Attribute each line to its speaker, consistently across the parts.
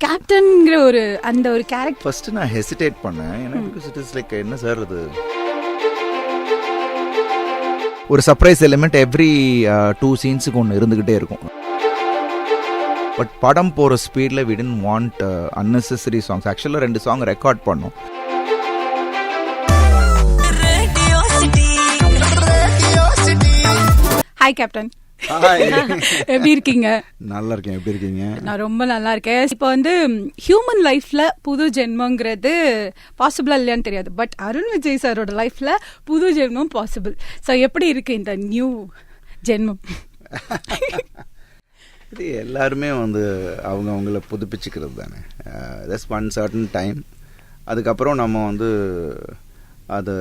Speaker 1: கேப்டன்ங்கிற ஒரு அந்த ஒரு கேரக்டர்
Speaker 2: ஃபர்ஸ்ட் நான் ஹெசிடேட் பண்ணேன். ஏன்னா பிகாஸ் இட் இஸ் லைக் என்ன சார் அது ஒரு சர்ப்ரைஸ் எலிமெண்ட் எவ்ரி 2 சீன்ஸுக்கு ஒன்று இருந்துக்கிட்டே இருக்கும். பட் படம் போகிற ஸ்பீடில் we didn't want unnecessary songs. ஆக்சுவலாக 2 சாங் ரெக்கார்ட் பண்ணோம்.
Speaker 1: ஹாய் கேப்டன், எப்படி இருக்கீங்க?
Speaker 2: நல்லா இருக்கேன். எப்படி இருக்கீங்க?
Speaker 1: நான் ரொம்ப நல்லா இருக்கேன். இப்போ வந்து ஹியூமன் லைஃப்ல புது ஜென்மங்கிறது பாசிபிளா இல்லையான்னு தெரியாது, பட் அருண் விஜய் சாரோட லைஃப்ல புது ஜென்மம் பாசிபிள். ஸோ எப்படி இருக்கு இந்த நியூ ஜென்மம்?
Speaker 2: இது எல்லாருமே வந்து அவங்கள புதுப்பிச்சுக்கிறது தானே. That's one certain time. அதுக்கப்புறம் நம்ம வந்து அதை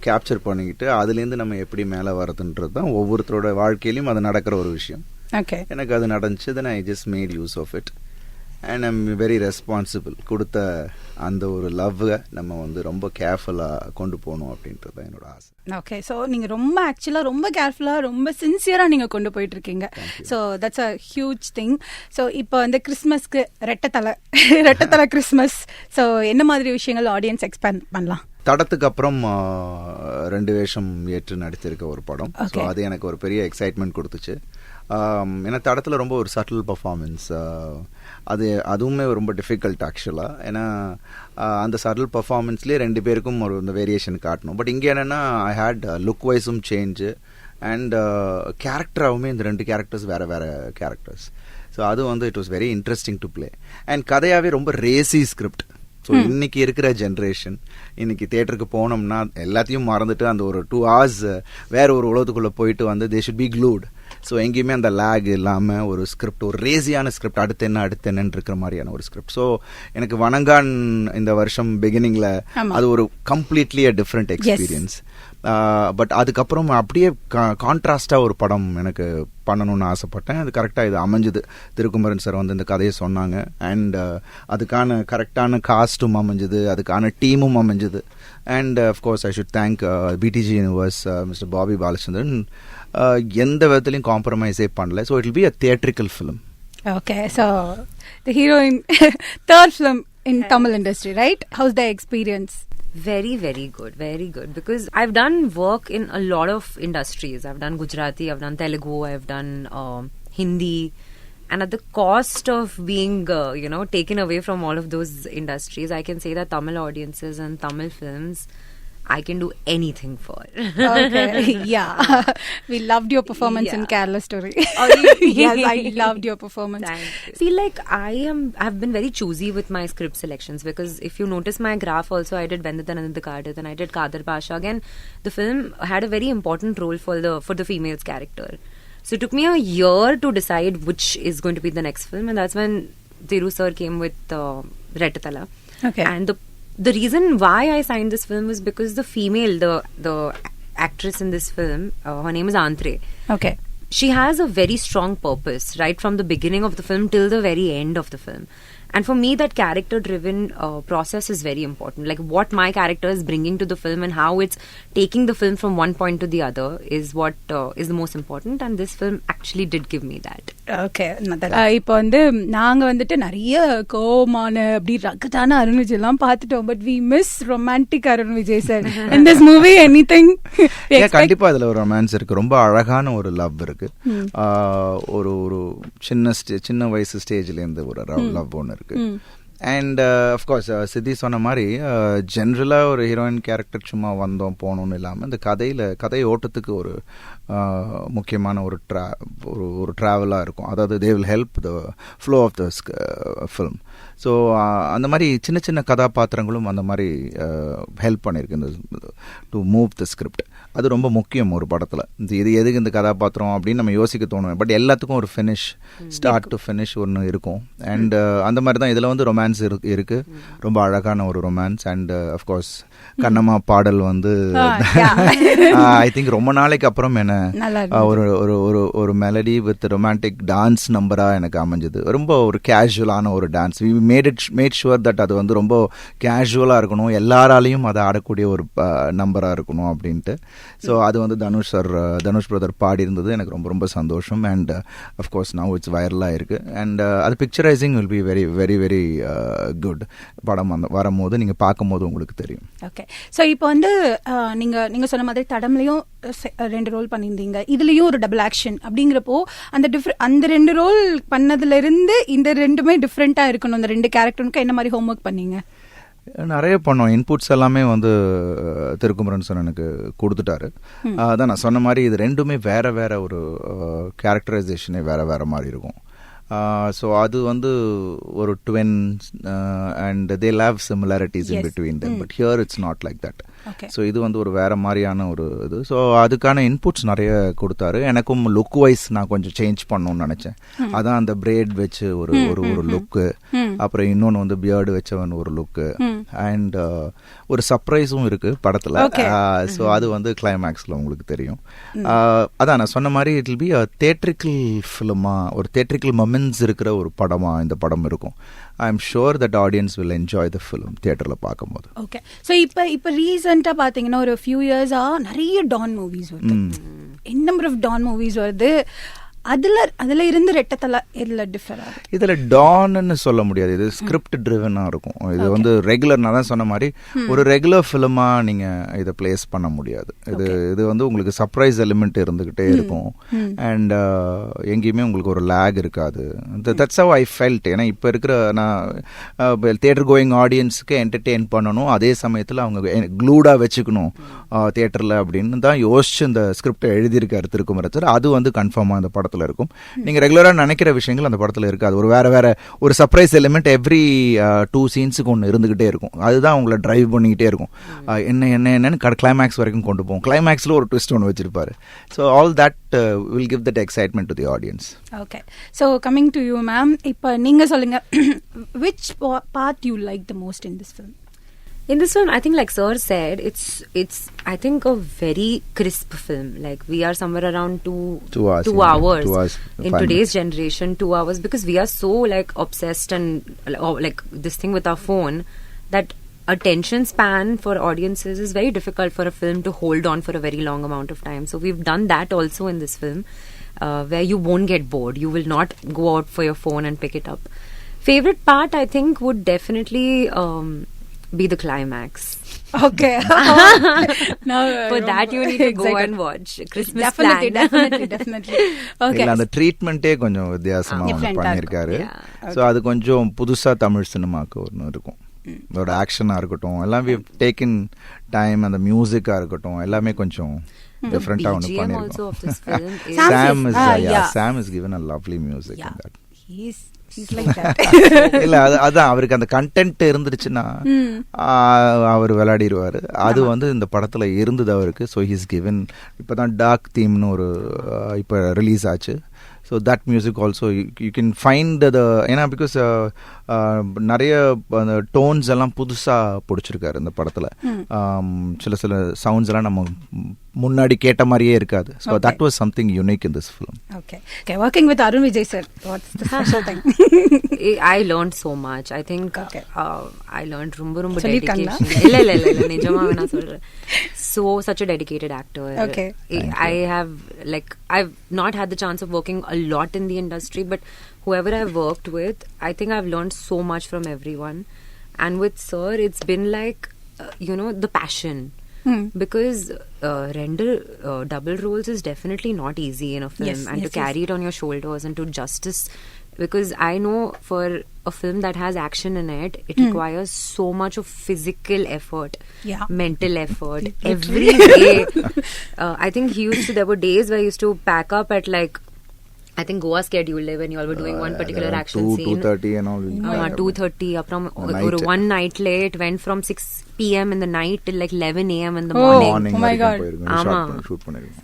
Speaker 2: கேப்சர் பண்ணிக்கிட்டு அதுலேருந்து நம்ம எப்படி மேலே வரதுன்றது தான் ஒவ்வொருத்தரோட வாழ்க்கையிலையும் அது நடக்கிற ஒரு விஷயம்.
Speaker 1: ஓகே,
Speaker 2: எனக்கு அது நடந்துச்சு. Then I just made use of it and I'm very responsible. கொடுத்த அந்த ஒரு லவ்வை நம்ம வந்து ரொம்ப கேர்ஃபுல்லாக கொண்டு போகணும் அப்படின்றது தான் என்னோட ஆசை.
Speaker 1: ஓகே, ஸோ நீங்கள் ரொம்ப ஆக்சுவலாக ரொம்ப கேர்ஃபுல்லாக ரொம்ப சின்சியராக நீங்கள் கொண்டு போயிட்டு இருக்கீங்க. So that's a huge thing. So இப்போ வந்து கிறிஸ்மஸ்க்கு ரெட்டத்தலை கிறிஸ்மஸ், ஸோ என்ன மாதிரி விஷயங்கள் ஆடியன்ஸ் எக்ஸ்பேண்ட் பண்ணலாம்?
Speaker 2: தடத்துக்கு அப்புறம் 2 வேஷம் ஏற்று நடித்திருக்க ஒரு படம். ஸோ அது எனக்கு ஒரு பெரிய எக்ஸைட்மெண்ட் கொடுத்துச்சு. ஏன்னா தடத்தில் ரொம்ப ஒரு சட்டில் பர்ஃபார்மன்ஸ், அதுவுமே ரொம்ப டிஃபிகல்ட் ஆக்சுவலாக. ஏன்னா அந்த சட்டில் பர்ஃபார்மன்ஸ்லேயே 2 பேருக்கும் ஒரு இந்த வேரியேஷன் காட்டணும். பட் இங்கே என்னென்னா ஐ ஹேட் லுக் வைஸும் சேஞ்சு அண்ட் கேரக்டராகவுமே இந்த 2 கேரக்டர்ஸ் வேறு வேறு கேரக்டர்ஸ். ஸோ அது வந்து it was very interesting to play. And கதையாகவே ரொம்ப ரேசி ஸ்கிரிப்ட். ஸோ இன்னைக்கு இருக்கிற ஜென்ரேஷன், இன்னைக்கு தியேட்டருக்கு போனோம்னா எல்லாத்தையும் மறந்துட்டு அந்த ஒரு 2 hours வேற ஒரு உலகத்துக்குள்ளே போயிட்டு வந்து they should be glute. So எங்கேயுமே அந்த லேக் இல்லாமல் ஒரு ஸ்கிரிப்ட், ஒரு ரேசியான ஸ்கிரிப்ட், அடுத்து என்னன்னு இருக்கிற மாதிரியான ஒரு ஸ்கிரிப்ட். ஸோ எனக்கு வணங்கான் இந்த வருஷம் பிகினிங்கில் அது ஒரு completely a different experience. But அதுக்கப்புறம் அப்படியே கான்ட்ராஸ்டாக ஒரு படம் எனக்கு பண்ணணும்னு ஆசைப்பட்டேன். அது கரெக்டாக இது அமைஞ்சுது. திருக்குமரன் சார் வந்து இந்த கதையை சொன்னாங்க அண்ட் அதுக்கான கரெக்டான காஸ்ட்டும் அமைஞ்சுது, அதுக்கான டீமும் அமைஞ்சுது. And of course I should thank PTG Universe mister Bobby Balachandran. எந்த விதத்துலையும் காம்ப்ரமைஸே பண்ணல. So it will be a theatrical film.
Speaker 1: Okay, so the heroine third film in Tamil industry, right? How's the experience?
Speaker 3: Very, very good. Very good. Because I've done work in a lot of industries. I've done Gujarati, I've done Telugu, I've done Hindi. And at the cost of being, taken away from all of those industries, I can say that Tamil audiences and Tamil films, I can do anything for.
Speaker 1: Okay, yeah. We loved your performance in Kerala Story.
Speaker 3: Oh,
Speaker 1: yes, I loved your performance.
Speaker 3: Thank you. See, like I've been very choosy with my script selections, because if you notice my graph also, I did Vendatanand Kardat and I did Kadar Pasha. Again, the film had a very important role for the female's character. So it took me a year to decide which is going to be the next film, and that's when Thiru sir came with Rettathala.
Speaker 1: Okay.
Speaker 3: And the reason why I signed this film was because the female, the actress in this film, her name is Antre.
Speaker 1: Okay.
Speaker 3: She has a very strong purpose right from the beginning of the film till the very end of the film. And for me, that character-driven process is very important. Like what my character is bringing to the film and how it's taking the film from one point to the other is what is the most important. And this film actually did give me that.
Speaker 1: Okay, இப்போ வந்து நாங்கள் வந்துட்டு நிறைய கோமான அப்படி ரகட்டான அருண் விஜய் எல்லாம் பார்த்துட்டோம். But we miss romantic Arun Vijay sir in this movie. Anything?
Speaker 2: கண்டிப்பா இதுல ஒரு ரொமான்ஸ் இருக்கு. ரொம்ப அழகான ஒரு லவ் இருக்கு. ஒரு சின்ன வயசு ஸ்டேஜ்ல இருந்து ஒரு லவ் ஒன்று இருக்கு. அண்ட் அஃப்கோர்ஸ் சித்தி சொன்ன மாதிரி ஜென்ரலாக ஒரு ஹீரோயின் கேரக்டர் சும்மா வந்தோம் போகணும்னு இல்லாமல் இந்த கதை ஓட்டத்துக்கு ஒரு முக்கியமான ஒரு ட்ராவலாக இருக்கும். அதாவது they will help the flow of the film. So அந்த மாதிரி சின்ன சின்ன கதாபாத்திரங்களும் அந்த மாதிரி ஹெல்ப் பண்ணியிருக்கு இந்த டு மூவ் த ஸ்கிரிப்ட். அது ரொம்ப முக்கியம் ஒரு படத்தில். இது எதுக்கு இந்த கதாபாத்திரம் அப்படின்னு நம்ம யோசிக்க தோணுவேன். பட் எல்லாத்துக்கும் ஒரு ஃபினிஷ், ஸ்டார்ட் டு ஃபினிஷ் ஒன்று இருக்கும். அண்ட் அந்த மாதிரி தான் இதில் வந்து ரொமான்ஸ் இருக்கு. ரொம்ப அழகான ஒரு ரொமான்ஸ். அண்ட் அஃப்கோர்ஸ் கண்ணம்மா பாடல் வந்து ஐ திங்க் ரொம்ப நாளைக்கு அப்புறம் என்ன ஒரு மெலடி வித் ரொமான்டிக் டான்ஸ் நம்பராக எனக்கு அமைஞ்சது. ரொம்ப ஒரு கேஷுவலான ஒரு dance. We made sure that அது வந்து ரொம்ப கேஷுவலாக இருக்கணும், எல்லாராலையும் அதை ஆடக்கூடிய ஒரு நம்பராக இருக்கணும் அப்படின்ட்டு. ஸோ அது வந்து தனுஷ் பிரதர் பாடி இருந்தது எனக்கு ரொம்ப ரொம்ப சந்தோஷம். அண்ட் அஃப்கோர்ஸ் நவ் இட்ஸ் வைரலாக இருக்கு. அண்ட் அது picturizing will be very very very good. படம் வரும்போது நீங்கள் பார்க்கும்போது உங்களுக்கு தெரியும்.
Speaker 1: ஓகே. ஸோ இப்போ வந்து நீங்க சொன்ன மாதிரி தடம்லையும் 2 ரோல் பண்ணியிருந்தீங்க, இதுலயும் ஒரு டபுள் ஆக்ஷன் அப்படிங்கிறப்போ அந்த 2 ரோல் பண்ணதுல இருந்து இந்த 2மே டிஃப்ரெண்டா இருக்கணும். அந்த 2 கேரக்டருக்கு என்ன மாதிரி ஹோம்ஒர்க் பண்ணீங்க?
Speaker 2: நிறைய பண்ணோம். இன்புட்ஸ் எல்லாமே வந்து திருக்குமரன் சார் எனக்கு கொடுத்துட்டாரு. அதான் நான் சொன்ன மாதிரி இது 2மே வேற வேற ஒரு கேரக்டரைசேஷனே வேற வேற மாதிரி இருக்கும். ஸோ அது வந்து ஒரு twins and they have similarities in between them, but here it's not like that. So இது வந்து ஒரு வேற மாதிரியான ஒரு இது. ஸோ அதுக்கான இன்புட்ஸ் நிறைய கொடுத்தாரு. எனக்கும் லுக் வைஸ் நான் கொஞ்சம் சேஞ்ச் பண்ணணும்னு நினைச்சேன். அதான் அந்த பிரேட் வச்சு ஒரு ஒரு லுக்கு, அப்புறம் இன்னொன்று வந்து பியர்டு வச்சவன் ஒரு லுக்கு, அண்ட் ஒரு சர்ப்ரைஸும் இருக்கு படத்துல. ஸோ அது வந்து கிளைமேக்ஸ்ல உங்களுக்கு தெரியும். அதான் நான் சொன்ன மாதிரி it will be a theatrical ஃபிலிமா, ஒரு தியேட்ரிக்கல் மொமெண்ட்ஸ் இருக்கிற ஒரு படமா இந்த படம் இருக்கும். I am sure that audience will enjoy the film தியேட்டர்ல பார்க்கும்போது.
Speaker 1: ஓகே. ஸோ இப்போ ரீசெண்டாக பார்த்தீங்கன்னா ஒரு ஃபியூ இயர்ஸா நிறைய டான் மூவிஸ் வருது. நம்பர் ஆஃப் டான் மூவிஸ் வருது. அதுல இருந்து ரெட்டத்தலை இதுல டிஃபர் ஆகுது. இதுல
Speaker 2: டான்னு சொல்ல முடியாது, இது ஸ்கிரிப்ட் ட்ரிவனா இருக்கும். இது வந்து ரெகுலர், நான் தான் சொன்ன மாதிரி ஒரு ரெகுலர் ஃபிலிமா நீங்க இதை பிளேஸ் பண்ண முடியாது. இது வந்து உங்களுக்கு சர்ப்ரைஸ் எலிமெண்ட் இருந்துகிட்டே இருக்கும். அண்ட் எங்கேயுமே உங்களுக்கு ஒரு லேக் இருக்காது. That's how I felt. ஏன்னா இப்போ இருக்கிற நான் தியேட்டர் கோயிங் ஆடியன்ஸுக்கு என்டர்டெயின் பண்ணணும், அதே சமயத்தில் அவங்க க்ளூடா வச்சுக்கணும் தியேட்டர்ல அப்படின்னு தான் யோசிச்சு இந்த ஸ்கிரிப்டை எழுதியிருக்காரு திருக்குமரன் சார். அது வந்து கன்ஃபார்மா அந்த படத்தில் இருக்கும். நீங்க ரெகுலரா நினைக்கிற விஷயங்கள் அந்த படத்துல இருக்காது. ஒரு வேற ஒரு சர்ப்ரைஸ் எலிமெண்ட் எவ்ரி 2 சீன்ஸுக்கு ஒன்று இருந்துகிட்டே இருக்கும். அதுதான் உங்களை டிரைவ் பண்ணிக்கிட்டே இருக்கும். என்னன்னு கிளைமேக்ஸ் வரைக்கும் கொண்டு போகும். கிளைமேக்ஸ்ல ஒரு ட்விஸ்ட் ஒன்று வச்சிருப்பாரு. So all that will give that excitement to the audience.
Speaker 1: Okay. So coming to you ma'am, இப்போ நீங்க சொல்லுங்க, which part you like the most in this film?
Speaker 3: In this film, I think, like Sir said, it's I think a very crisp film. Like we are somewhere around 2 hours in today's generation, 2 hours, because we are so like obsessed and like this thing with our phone that attention span for audiences is very difficult for a film to hold on for a very long amount of time. So we've done that also in this film, where you won't get bored. You will not go out for your phone and pick it up. Favorite part, I think, would definitely be the climax.
Speaker 1: Okay. Now
Speaker 3: for that you need to go and watch Christmas
Speaker 1: definitely
Speaker 2: okay. இல்ல அந்த ட்ரீட்மென்ட்டே கொஞ்சம் வித்தியாசமா பண்ணிருக்காரு. So அது கொஞ்சம் புதுசா தமிழ் சினிமாக்கு ஒன்னு இருக்கும். அதோட ஆக்ஷனா இருக்கட்டும், எல்லாம் we have taken time, அந்த மியூசிக்கா இருக்கட்டும், எல்லாமே கொஞ்சம் டிஃபரண்டா ஒன்னு பண்ணிருக்கோம். Sam is given a lovely music in that. இல்ல அதான் அவருக்கு அந்த கண்டென்ட் இருந்துச்சுன்னா அவர் விளையாடிடுவாரு. அது வந்து இந்த படத்துல இருந்தது அவருக்கு. So he's given. இப்பதான் டார்க் தீம்னு ஒரு இப்ப ரிலீஸ் ஆச்சு. So that music also you can find the, ஏன்னா பிகாஸ் நிறைய அந்த டோன்ஸ் எல்லாம் புதுசாக பிடிச்சிருக்காரு இந்த படத்தில். சில சவுண்ட்ஸ் எல்லாம் நம்ம முன்னாடி கேட்ட மாதிரியே இருக்காது. So that was something unique in this film.
Speaker 1: Okay. Working with Arun Vijay sir, what's the special thing?
Speaker 3: I learned so much. I think I learned ரொம்ப dedication. இல்ல நிஜமா நான் சொல்றேன். Such a dedicated actor.
Speaker 1: Okay.
Speaker 3: I've not had the chance of working a lot in the industry, but whoever I've worked with, I think I've learned so much from everyone. And with Sir, it's been like the passion. Because double roles is definitely not easy in a film, to carry it on your shoulders and to justice, because I know for a film that has action in it requires so much of physical effort, mental effort, every day. I think there were days where I used to pack up at like, I think Goa schedule when you all were doing one particular action scene
Speaker 2: 2:30 and all.
Speaker 3: 2:30 apram one night late went from 6 p.m. in the night till like 11 a.m. in the morning.
Speaker 1: Oh my god.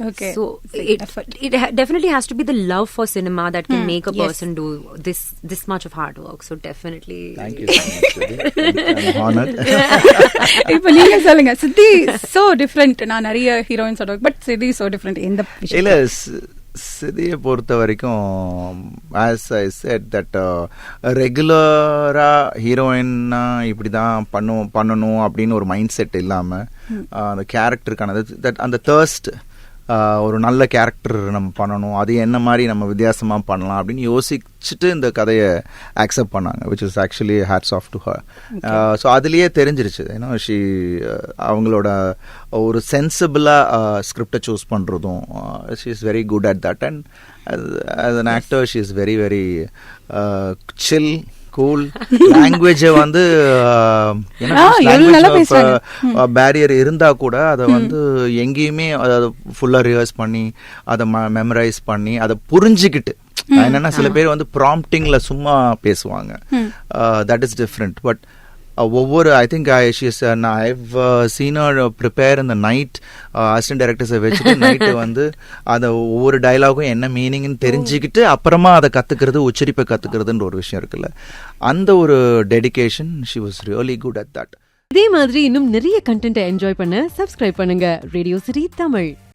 Speaker 3: Okay. So it definitely has to be the love for cinema that can make a person do this much of hard work. So definitely
Speaker 2: thank you so much. I'm honored.
Speaker 1: இப்போ நீங்க சொல்லுங்க, சித்தி so different. நான் நிறைய heroines but சித்தி so different in the
Speaker 2: இல்ல சிதியை பொறுத்த வரைக்கும் ஆஸ் ஐ செட் தட் ரெகுலராக ஹீரோயின்னா இப்படி தான் பண்ணணும் அப்படின்னு ஒரு மைண்ட் செட் இல்லாமல் அந்த கேரக்டருக்கான அந்த தேர்ஸ்ட், ஒரு நல்ல கேரக்டர் நம்ம பண்ணணும், அது என்ன மாதிரி நம்ம வித்தியாசமாக பண்ணலாம் அப்படின்னு யோசிச்சுட்டு இந்த கதையை அக்செப்ட் பண்ணாங்க, which is actually hats off to her. So அதுலேயே தெரிஞ்சிருச்சு ஏன்னா அவங்களோட ஒரு சென்சிபிளாக ஸ்கிரிப்டை சூஸ் பண்ணுறதும், she is very good at that. And as an actor she is very very chill, cool. லாங்குவேஜை வந்து பேரியர் இருந்தா கூட அதை வந்து எங்கேயுமே அதை ஃபுல்லா ரிஹர்ஸ் பண்ணி அதை மெமரைஸ் பண்ணி அதை புரிஞ்சுக்கிட்டு, என்னன்னா சில பேர் வந்து ப்ராம்ப்டிங்ல சும்மா பேசுவாங்க, தட் இஸ் டிஃப்ரெண்ட். பட் ஒவ்வொரு I think I've seen her prepare in the night, assistant டைரக்டர்ஸை வச்சுட்டு நைட்டு வந்து அதை ஒவ்வொரு டைலாகும் என்ன மீனிங்னு தெரிஞ்சுக்கிட்டு அப்புறமா அதை கற்றுக்கிறது, உச்சரிப்பை கற்றுக்கிறதுன்ற ஒரு விஷயம் இருக்குல்ல, அந்த ஒரு dedication, she was really good at that.
Speaker 4: இதே மாதிரி இன்னும் நிறைய கண்டென்ட்டை என்ஜாய் பண்ண சப்ஸ்கிரைப் பண்ணுங்க ரேடியோ சிட்டி தமிழ்.